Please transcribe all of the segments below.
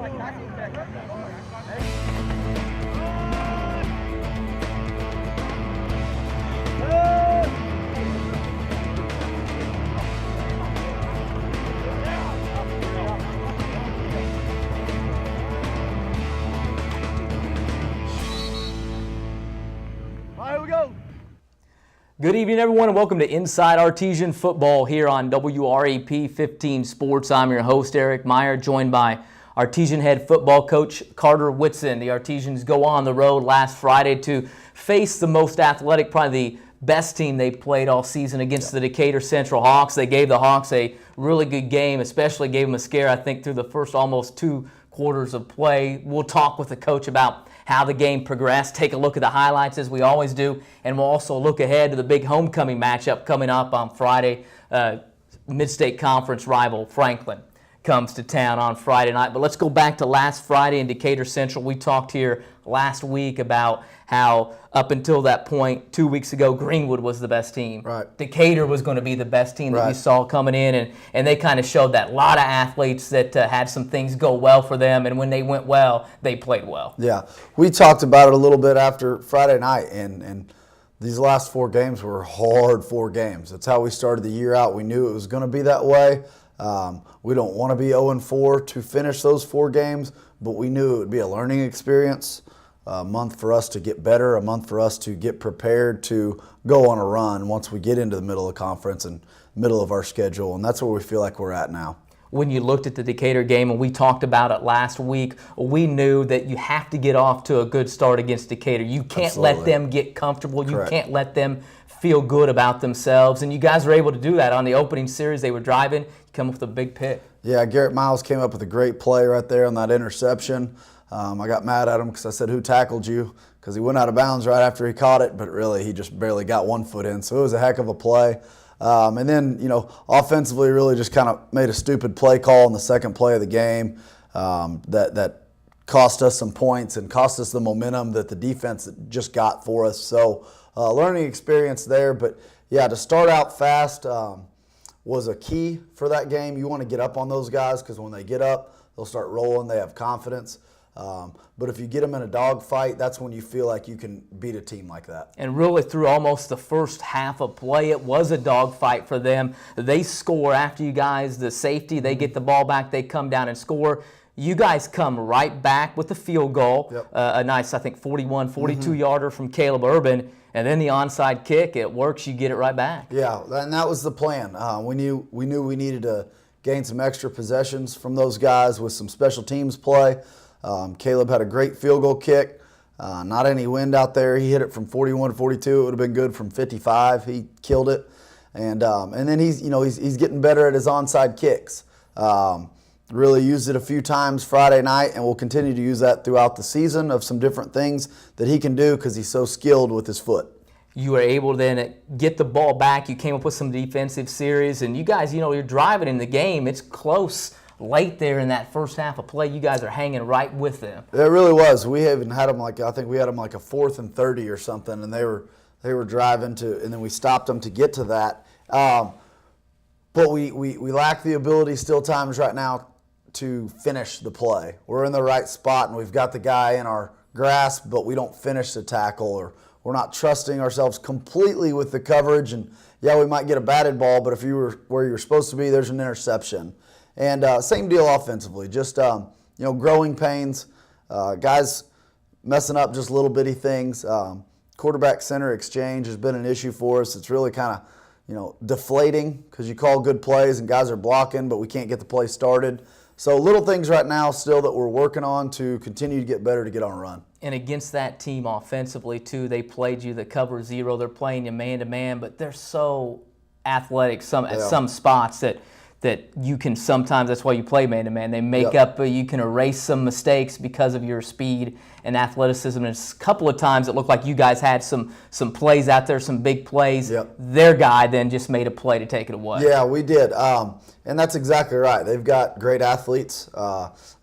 Good evening, everyone, and welcome to Inside Artesian Football here on WRAP 15 Sports. I'm your host, Eric Meyer, joined by Artesian head football coach Carter Whitson. The Artesians go on the road last Friday to face the most athletic, probably the best team they played all season against the Decatur Central Hawks. They gave the Hawks a really good game, especially gave them a scare, I think, through the first almost 2 quarters of play. We'll talk with the coach about how the game progressed, take a look at the highlights as we always do, and we'll also look ahead to the big homecoming matchup coming up on Friday. Mid-state conference rival Franklin comes to town on Friday night. But let's go back to last Friday in Decatur Central. We talked here last week about how up until that point, 2 weeks ago, Greenwood was the best team. Right. Decatur was going to be the best team that we saw coming in, and they kind of showed that. A lot of athletes that had some things go well for them, and when they went well, they played well. Yeah, we talked about it a little bit after Friday night, and these last 4 games were hard 4 games. That's how we started the year out. We knew it was going to be that way. We don't want to be 0-4 to finish those 4 games, but we knew it would be a learning experience, a month for us to get better, a month for us to get prepared to go on a run once we get into the middle of the conference and middle of our schedule, and that's where we feel like we're at now. When you looked at the Decatur game, and we talked about it last week, we knew that you have to get off to a good start against Decatur. You can't let them get comfortable. Correct. You can't let them feel good about themselves, and you guys were able to do that on the opening series. They were driving, you come up with a big pick. Yeah, Garrett Miles came up with a great play right there on that interception. I got mad at him because I said, "Who tackled you?" Because he went out of bounds right after he caught it, but really he just barely got 1 foot in. So it was a heck of a play. And then, offensively really just kind of made a stupid play call in the second play of the game that cost us some points and cost us the momentum that the defense just got for us. So learning experience there. But, yeah, to start out fast was a key for that game. You want to get up on those guys because when they get up, they'll start rolling. They have confidence. But if you get them in a dogfight, that's when you feel like you can beat a team like that. And really through almost the first half of play, it was a dogfight for them. They score after you guys, the safety, they get the ball back, they come down and score. You guys come right back with the field goal, a nice, I think, 41, 42-yarder from Caleb Urban, and then the onside kick. It works, you get it right back. Yeah, and that was the plan. We knew we needed to gain some extra possessions from those guys with some special teams play. Caleb had a great field goal kick. Not any wind out there. He hit it from 41 to 42. It would have been good from 55. He killed it. And then he's getting better at his onside kicks. Really used it a few times Friday night, and we'll continue to use that throughout the season of some different things that he can do because he's so skilled with his foot. You were able to then get the ball back. You came up with some defensive series, and you guys, you're driving in the game. It's close. Late there in that first half of play, you guys are hanging right with them. It really was. We haven't had them I think we had them like a 4th and 30 or something, and they were driving to, and then we stopped them to get to that. But we lack the ability still times right now to finish the play. We're in the right spot, and we've got the guy in our grasp, but we don't finish the tackle, or we're not trusting ourselves completely with the coverage. And yeah, we might get a batted ball, but if you were where you're supposed to be, there's an interception. And same deal offensively, just growing pains, guys messing up just little bitty things. Quarterback center exchange has been an issue for us. It's really kind of deflating because you call good plays and guys are blocking, but we can't get the play started. So little things right now still that we're working on to continue to get better to get on a run. And against that team offensively too, they played you the cover zero. They're playing you man to man, but they're so athletic at some spots that you can sometimes, that's why you play man-to-man. They make up, you can erase some mistakes because of your speed and athleticism. And a couple of times it looked like you guys had some plays out there, some big plays. Their guy then just made a play to take it away. Yeah, we did. And that's exactly right. They've got great athletes.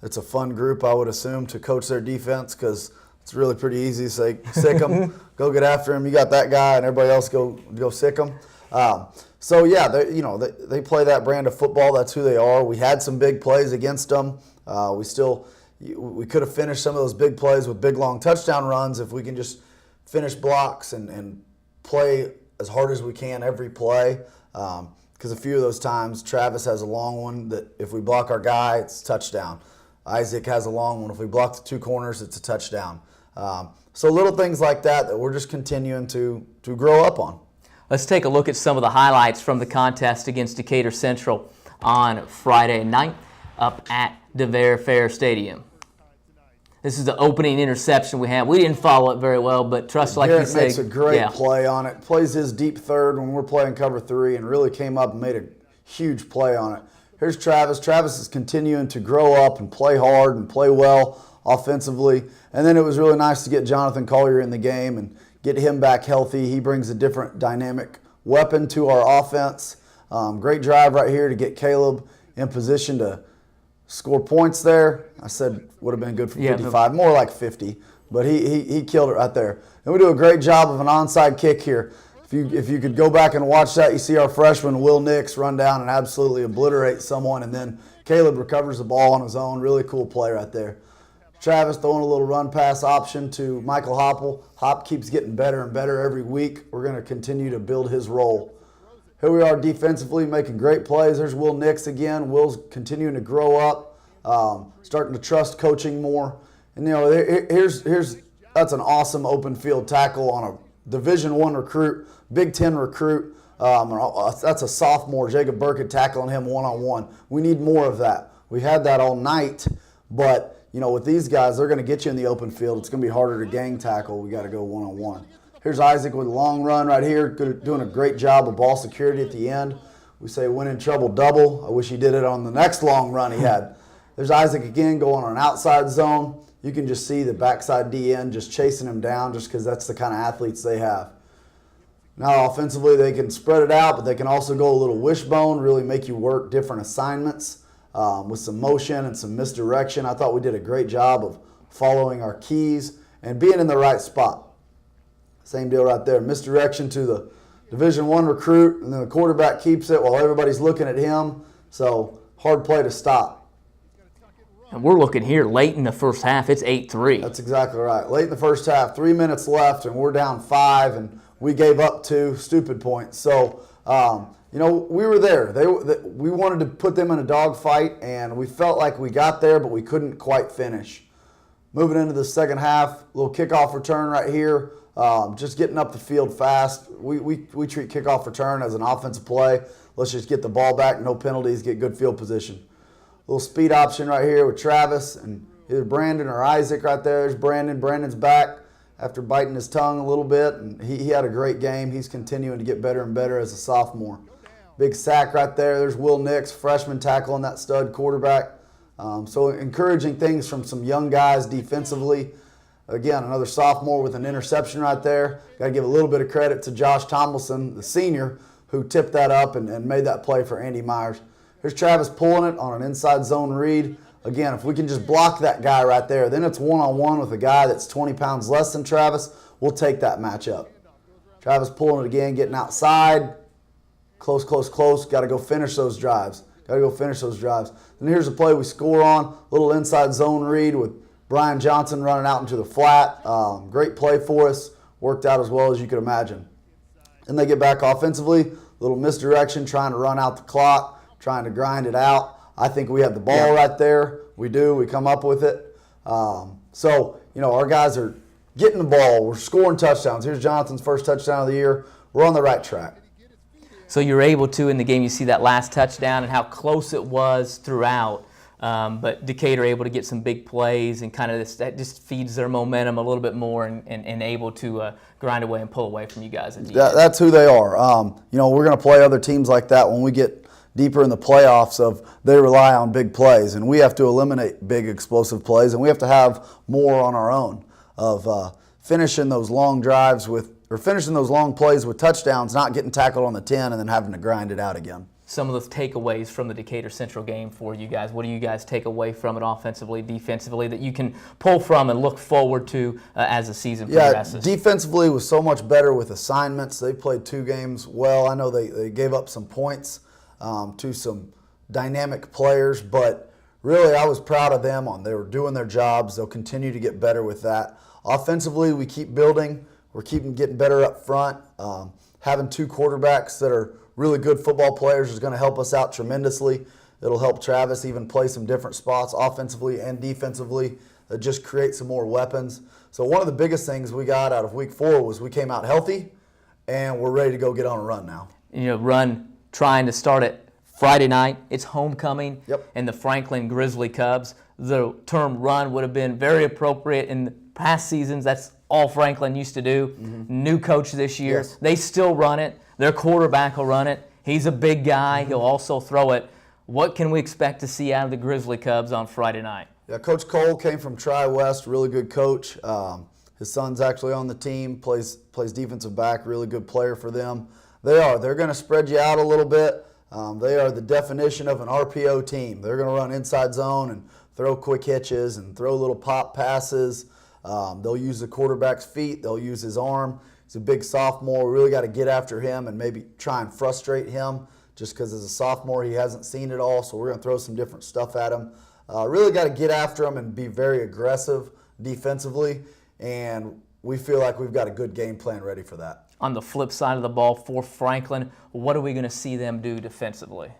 It's a fun group, I would assume, to coach their defense because it's really pretty easy to say, sick them, go get after him. You got that guy, and everybody else go sick them. So yeah, they play that brand of football. That's who they are. We had some big plays against them. We still, we could have finished some of those big plays with big, long touchdown runs if we can just finish blocks and play as hard as we can every play. Because a few of those times, Travis has a long one that if we block our guy, it's a touchdown. Isaac has a long one. If we block the two corners, it's a touchdown. So little things like that we're just continuing to grow up on. Let's take a look at some of the highlights from the contest against Decatur Central on Friday night up at DeVere Fair Stadium. This is the opening interception we had. We didn't follow it very well, but trust, like you said, makes a great play on it. Plays his deep third when we're playing cover 3 and really came up and made a huge play on it. Here's Travis. Travis is continuing to grow up and play hard and play well offensively. And then it was really nice to get Jonathan Collier in the game and get him back healthy. He brings a different dynamic weapon to our offense. Great drive right here to get Caleb in position to score points there. I said would have been good for 55, more like 50, but he killed it right there. And we do a great job of an onside kick here. If you could go back and watch that, you see our freshman Will Nix run down and absolutely obliterate someone, and then Caleb recovers the ball on his own. Really cool play right there. Travis throwing a little run pass option to Michael Hopple. Hop keeps getting better and better every week. We're going to continue to build his role. Here we are defensively making great plays. There's Will Nix again. Will's continuing to grow up, starting to trust coaching more. And here's that's an awesome open field tackle on a Division I recruit, Big Ten recruit. That's a sophomore, Jacob Burkett, tackling him one-on-one. We need more of that. We had that all night, but with these guys, they're going to get you in the open field. It's going to be harder to gang tackle. We got to go one-on-one. Here's Isaac with a long run right here, doing a great job of ball security at the end. We say when in trouble, double. I wish he did it on the next long run he had. There's Isaac again going on an outside zone. You can just see the backside DN just chasing him down just because that's the kind of athletes they have. Now offensively, they can spread it out, but they can also go a little wishbone, really make you work different assignments with some motion and some misdirection. I thought we did a great job of following our keys and being in the right spot. Same deal right there. Misdirection to the Division I recruit, and then the quarterback keeps it while everybody's looking at him. So hard play to stop. And we're looking here late in the first half. It's 8-3. That's exactly right. Late in the first half, 3 minutes left, and we're down 5, and we gave up 2 stupid points. So, we were there. We wanted to put them in a dogfight, and we felt like we got there, but we couldn't quite finish. Moving into the second half, little kickoff return right here. Just getting up the field fast. We treat kickoff return as an offensive play. Let's just get the ball back, no penalties, get good field position. Little speed option right here with Travis and either Brandon or Isaac right there. There's Brandon. Brandon's back after biting his tongue a little bit, and he had a great game. He's continuing to get better and better as a sophomore. Big sack right there. There's Will Nix, freshman tackling that stud quarterback. So encouraging things from some young guys defensively. Again, another sophomore with an interception right there. Got to give a little bit of credit to Josh Tomlinson, the senior, who tipped that up and made that play for Andy Myers. Here's Travis pulling it on an inside zone read. Again, if we can just block that guy right there, then it's one-on-one with a guy that's 20 pounds less than Travis. We'll take that matchup. Travis pulling it again, getting outside. Close. Got to go finish those drives. Then here's a play we score on. Little inside zone read with Brian Johnson running out into the flat. Great play for us. Worked out as well as you could imagine. Then they get back offensively. Little misdirection, trying to run out the clock, trying to grind it out. I think we have the ball right there. We do. We come up with it. Our guys are getting the ball. We're scoring touchdowns. Here's Jonathan's first touchdown of the year. We're on the right track. So you're able to, in the game, you see that last touchdown and how close it was throughout. But Decatur able to get some big plays and kind of that just feeds their momentum a little bit more and able to grind away and pull away from you guys at the end. That's who they are. We're going to play other teams like that when we get deeper in the playoffs. They rely on big plays, and we have to eliminate big explosive plays, and we have to have more on our own of finishing those long drives finishing those long plays with touchdowns, not getting tackled on the 10 and then having to grind it out again. Some of those takeaways from the Decatur Central game for you guys. What do you guys take away from it offensively, defensively, that you can pull from and look forward to as the season progresses? Defensively was so much better with assignments. They played 2 games well. I know they gave up some points to some dynamic players, but really, I was proud of them they were doing their jobs. They'll continue to get better with that. Offensively, we keep building. We're keeping getting better up front. Having two quarterbacks that are really good football players is going to help us out tremendously. It'll help Travis even play some different spots offensively and defensively. Just create some more weapons. So one of the biggest things we got out of week 4 was we came out healthy, and we're ready to go get on a run now. Run trying to start it Friday night. It's homecoming. Yep. And the Franklin Grizzly Cubs. The term run would have been very appropriate in past seasons. That's all Franklin used to do. Mm-hmm. New coach this year. Yes. They still run it. Their quarterback will run it. He's a big guy. Mm-hmm. He'll also throw it. What can we expect to see out of the Grizzly Cubs on Friday night? Yeah, Coach Cole came from Tri-West, really good coach. His son's actually on the team, plays defensive back, really good player for them. They're going to spread you out a little bit. They are the definition of an RPO team. They're going to run inside zone and throw quick hitches and throw little pop passes. They'll use the quarterback's feet. They'll use his arm. He's a big sophomore. We really got to get after him and maybe try and frustrate him just because as a sophomore he hasn't seen it all. So we're going to throw some different stuff at him. Really got to get after him and be very aggressive defensively. And we feel like we've got a good game plan ready for that. On the flip side of the ball for Franklin, what are we going to see them do defensively?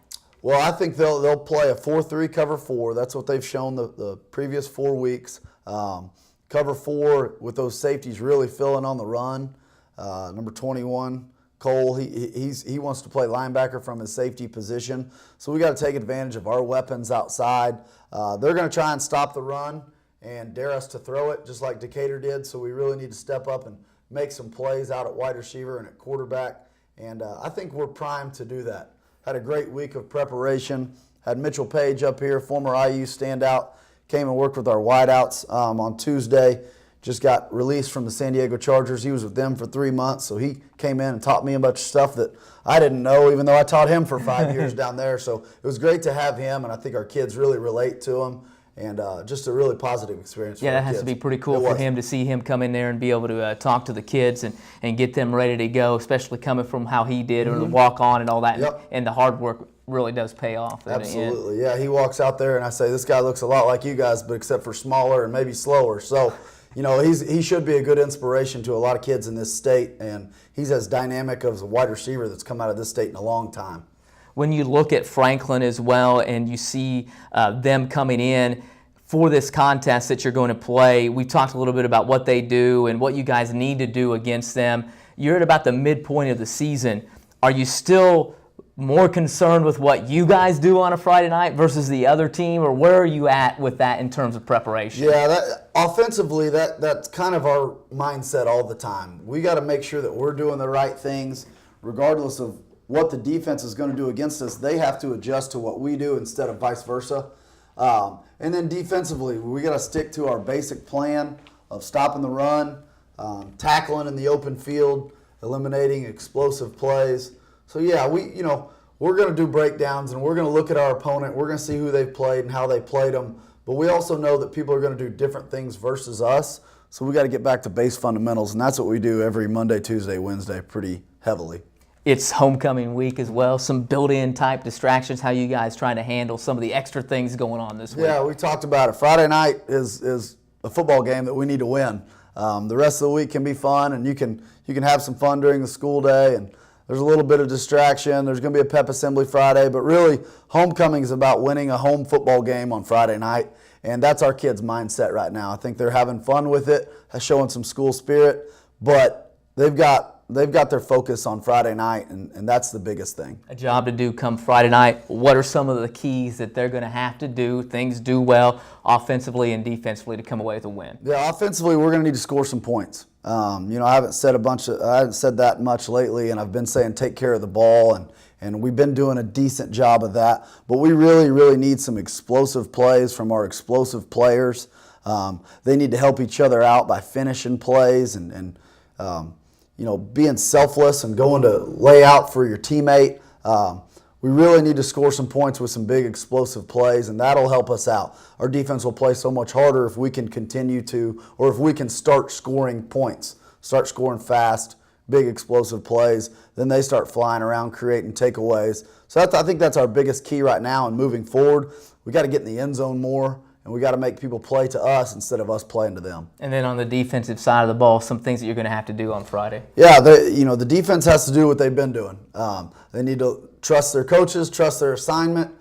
Well, I think they'll play a 4-3 cover 4. That's what they've shown the previous 4 weeks. Cover 4 with those safeties really filling on the run. Number 21, Cole, he wants to play linebacker from his safety position. So we got to take advantage of our weapons outside. They're going to try and stop the run and dare us to throw it just like Decatur did. So we really need to step up and make some plays out at wide receiver and at quarterback. And I think we're primed to do that. Had a great week of preparation. Had Mitchell Page up here, former IU standout. Came and worked with our wideouts on Tuesday. Just got released from the San Diego Chargers. He was with them for 3 months, so he came in and taught me a bunch of stuff that I didn't know, even though I taught him for 5 years down there. So it was great to have him, and I think our kids really relate to him. And just a really positive experience for our kids. Yeah, that has to be pretty cool for him to see him come in there and be able to talk to the kids and get them ready to go, especially coming from how he did, or the walk-on and all that. Yep. And the hard work really does pay off. Absolutely, yeah. He walks out there and I say, this guy looks a lot like you guys, but except for smaller and maybe slower. So, he should be a good inspiration to a lot of kids in this state, and he's as dynamic as a wide receiver that's come out of this state in a long time. When you look at Franklin as well and you see them coming in for this contest that you're going to play, we talked a little bit about what they do and what you guys need to do against them. You're at about the midpoint of the season. Are you still more concerned with what you guys do on a Friday night versus the other team, or where are you at with that in terms of preparation? Yeah, offensively, that's kind of our mindset all the time. We got to make sure that we're doing the right things, regardless of what the defense is going to do against us. They have to adjust to what we do instead of vice versa. And then defensively, we got to stick to our basic plan of stopping the run, tackling in the open field, eliminating explosive plays. So yeah, we're going to do breakdowns and we're going to look at our opponent. We're going to see who they've played and how they played them. But we also know that people are going to do different things versus us. So we got to get back to base fundamentals, and that's what we do every Monday, Tuesday, Wednesday pretty heavily. It's homecoming week as well. Some built-in type distractions. How you guys trying to handle some of the extra things going on this week? Yeah, we talked about it. Friday night is a football game that we need to win. The rest of the week can be fun, and you can have some fun during the school day. And there's a little bit of distraction. There's going to be a pep assembly Friday, but really homecoming is about winning a home football game on Friday night, and that's our kids' mindset right now. I think they're having fun with it, showing some school spirit, but they've got their focus on Friday night, and that's the biggest thing. A job to do come Friday night. What are some of the keys that they're going to have to do, things do well, offensively and defensively, to come away with a win? Yeah, offensively, we're going to need to score some points. I haven't said that much lately, and I've been saying take care of the ball, and we've been doing a decent job of that. But we really, really need some explosive plays from our explosive players. They need to help each other out by finishing plays and being selfless and going to lay out for your teammate. We really need to score some points with some big explosive plays, and that'll help us out. Our defense will play so much harder if we can continue to, or if we can start scoring points, start scoring fast. big explosive plays, then they start flying around creating takeaways. So I think that's our biggest key right now and moving forward. We got to get in the end zone more, and we got to make people play to us instead of us playing to them. And then on the defensive side of the ball, some things that you're going to have to do on Friday. Yeah, the defense has to do what they've been doing. They need to trust their coaches, trust their assignment,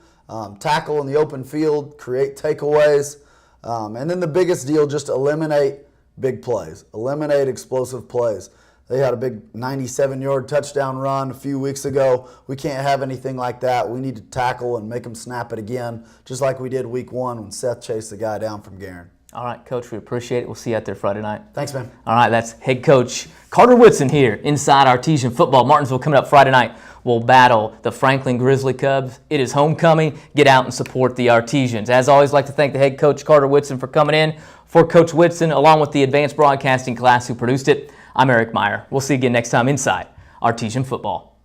tackle in the open field, create takeaways, and then the biggest deal, just eliminate big plays, eliminate explosive plays. They had a big 97-yard touchdown run a few weeks ago. We can't have anything like that. We need to tackle and make them snap it again, just like we did week 1 when Seth chased the guy down from Guerin. All right, Coach, we appreciate it. We'll see you out there Friday night. Thanks, man. All right, that's head coach Carter Whitson here inside Artesian Football. Martinsville coming up Friday night will battle the Franklin Grizzly Cubs. It is homecoming. Get out and support the Artesians. As always, I'd like to thank the head coach Carter Whitson for coming in. For Coach Whitson, along with the advanced broadcasting class who produced it, I'm Eric Meyer. We'll see you again next time inside Artesian Football.